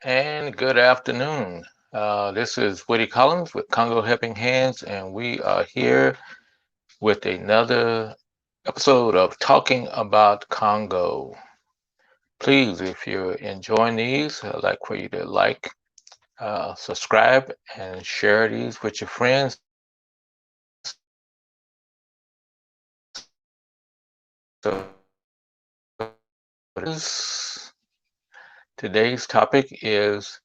And good afternoon. This is Woody Collins with Congo Helping Hands, and we are here with another episode of Talking About Congo. Please, if you're enjoying these, I'd like for you to subscribe, and share these with your friends so today's topic is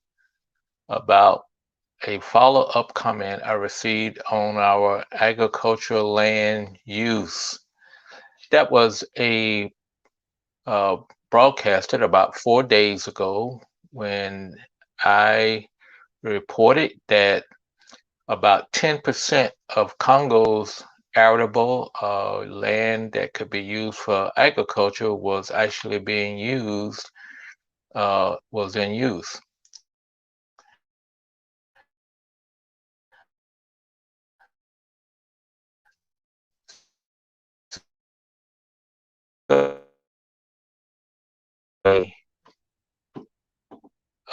about a follow-up comment I received on our agricultural land use. That was a uh, broadcasted about 4 days ago when I reported that about 10% of Congo's arable land that could be used for agriculture was actually being used, was in use.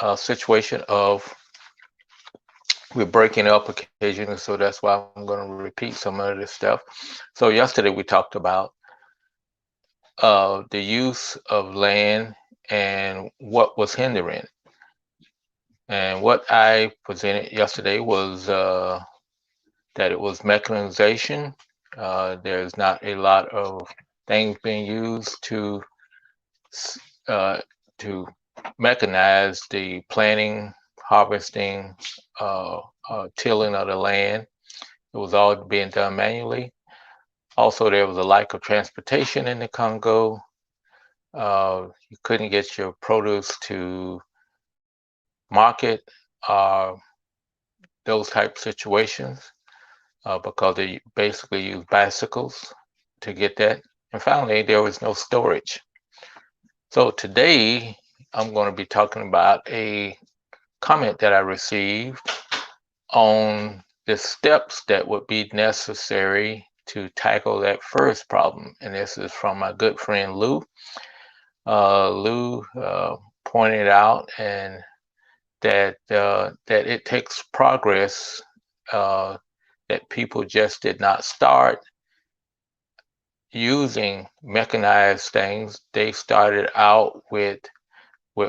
A situation of we're breaking up occasionally, so that's why I'm going to repeat some of this stuff. So yesterday we talked about the use of land and what was hindering. And what I presented yesterday was that it was mechanization. There's not a lot of things being used uh, to mechanize the planting, harvesting, tilling of the land. It was all being done manually. Also, there was a lack of transportation in the Congo. You couldn't get your produce to market, uh, those type situations, because they basically use bicycles to get that. And finally, there was no storage. So today, I'm going to be talking about a comment that I received on the steps that would be necessary to tackle that first problem. And this is from my good friend Lou. Lou pointed out and that it takes progress, uh, that people just did not start using mechanized things. They started out with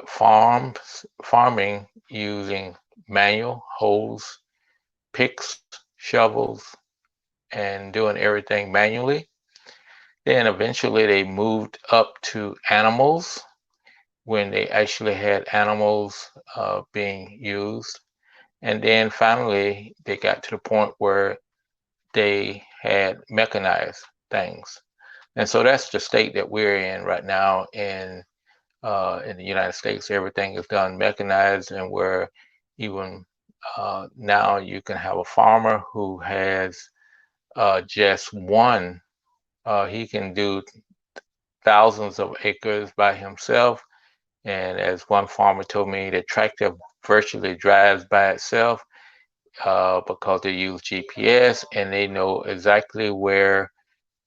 farming using manual hoes, picks, shovels, and doing everything manually. Then eventually they moved up to animals when they actually had animals being used. And then finally they got to the point where they had mechanized things. And so that's the state that we're in right now in the United States. Everything is done mechanized, and where even now you can have a farmer who has just one. He can do thousands of acres by himself. And as one farmer told me, the tractor virtually drives by itself because they use GPS and they know exactly where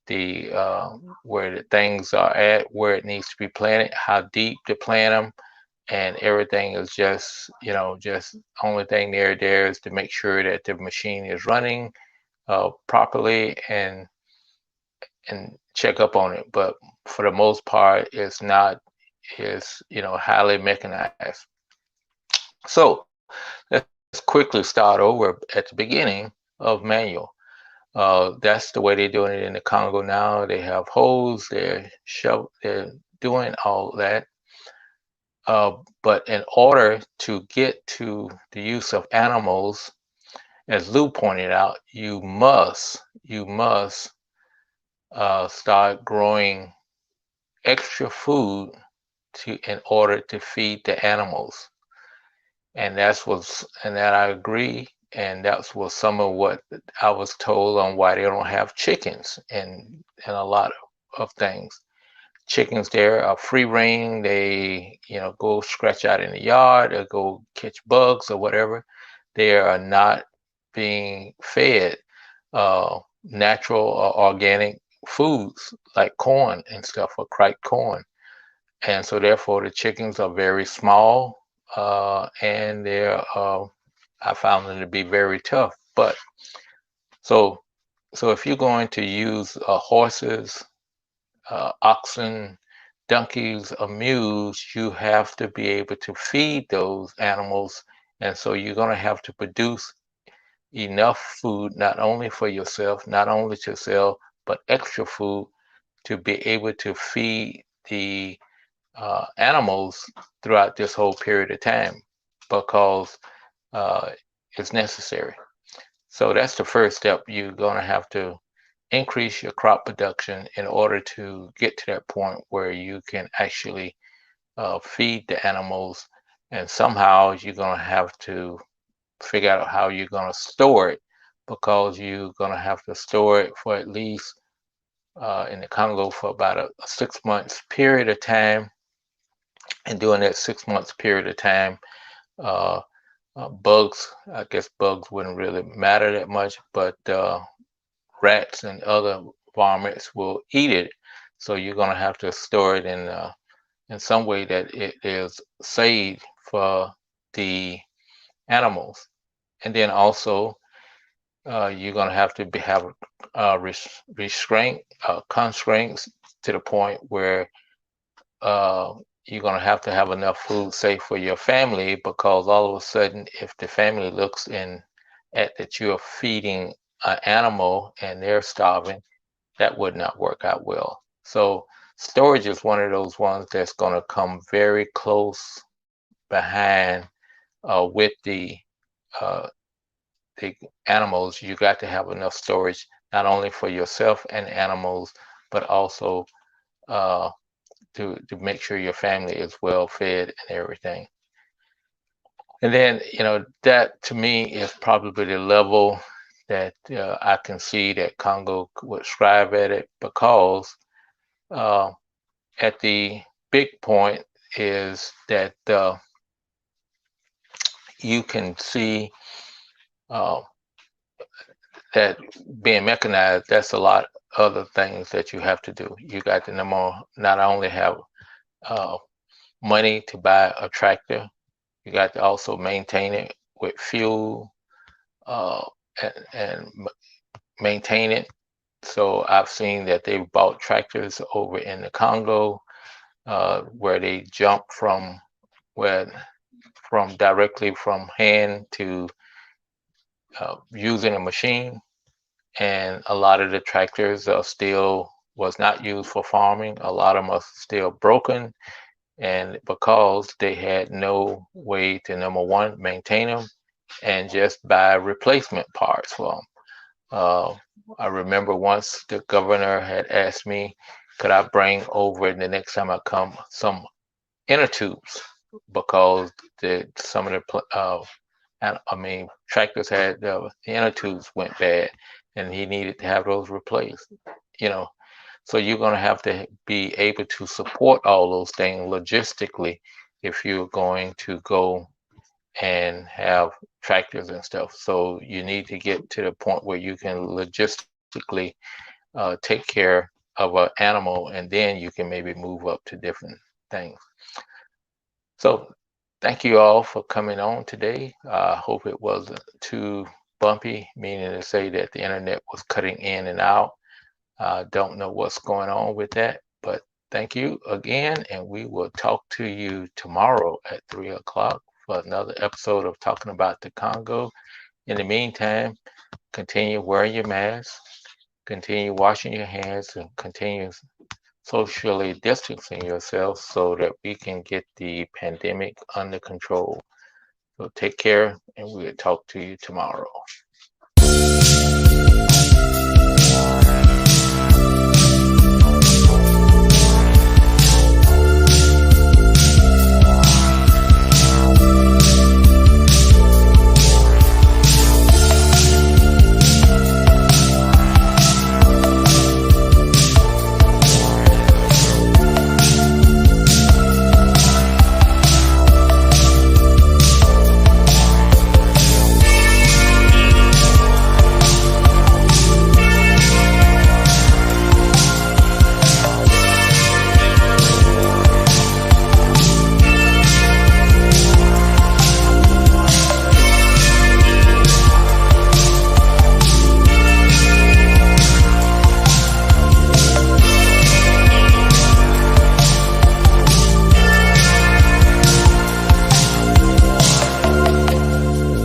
the things are at, where it needs to be planted, how deep to plant them, and everything is just just only thing there is to make sure that the machine is running properly and check up on it. But for the most part, it's not is highly mechanized. So let's quickly start over at the beginning of manual. That's the way they're doing it in the Congo now. They have hoes, they're doing all that. But in order to get to the use of animals, as Lou pointed out, you must start growing extra food in order to feed the animals. And that I agree. And that's was some of what I was told on why they don't have chickens in a lot of things. Chickens there are free range. They, go scratch out in the yard or go catch bugs or whatever. They are not being fed natural or organic foods like corn and stuff or cracked corn. And so therefore the chickens are very small. and I found them to be very tough. But so so if you're going to use horses, oxen, donkeys, or mules, you have to be able to feed those animals, and so you're going to have to produce enough food not only for yourself, not only to sell, but extra food to be able to feed the animals throughout this whole period of time because uh, it's necessary. So that's the first step. You're going to have to increase your crop production in order to get to that point where you can actually feed the animals. And somehow you're going to have to figure out how you're going to store it because you're going to have to store it for at least in the Congo for about a 6 months period of time. And during that 6 months period of time, uh, bugs, I guess bugs wouldn't really matter that much, but rats and other varmints will eat it. So you're going to have to store it in some way that it is safe for the animals. And then also, you're going to have to have constraints to the point where uh, you're going to have enough food safe for your family because all of a sudden, if the family looks in at that you're feeding an animal and they're starving, that would not work out well. So storage is one of those ones that's going to come very close behind with uh, the animals. You got to have enough storage not only for yourself and animals, but also uh, to make sure your family is well fed and everything. And then, that to me is probably the level that I can see that Congo would strive at it because uh, at the big point is that you can see uh, that being mechanized, that's a lot other things that you have to do. You got to not only have uh, money to buy a tractor, you got to also maintain it with fuel uh, and maintain it. So I've seen that they've bought tractors over in the Congo where they jump where from directly from hand to using a machine. And a lot of the tractors are still was not used for farming. A lot of them are still broken, and because they had no way to number one maintain them and just buy replacement parts for them. I remember once the governor had asked me, could I bring over the next time I come some inner tubes because some of the tractors had the inner tubes went bad, and he needed to have those replaced. You know, so you're going to have to be able to support all those things logistically if you're going to go and have tractors and stuff. So you need to get to the point where you can logistically take care of an animal, and then you can maybe move up to different things. So thank you all for coming on today. I hope it wasn't too bumpy, meaning to say that the internet was cutting in and out. I don't know what's going on with that, but thank you again, and we will talk to you tomorrow at 3 o'clock for another episode of Talking About the Congo. In the meantime, continue wearing your mask, continue washing your hands, and continue socially distancing yourself so that we can get the pandemic under control. So take care, and we'll talk to you tomorrow.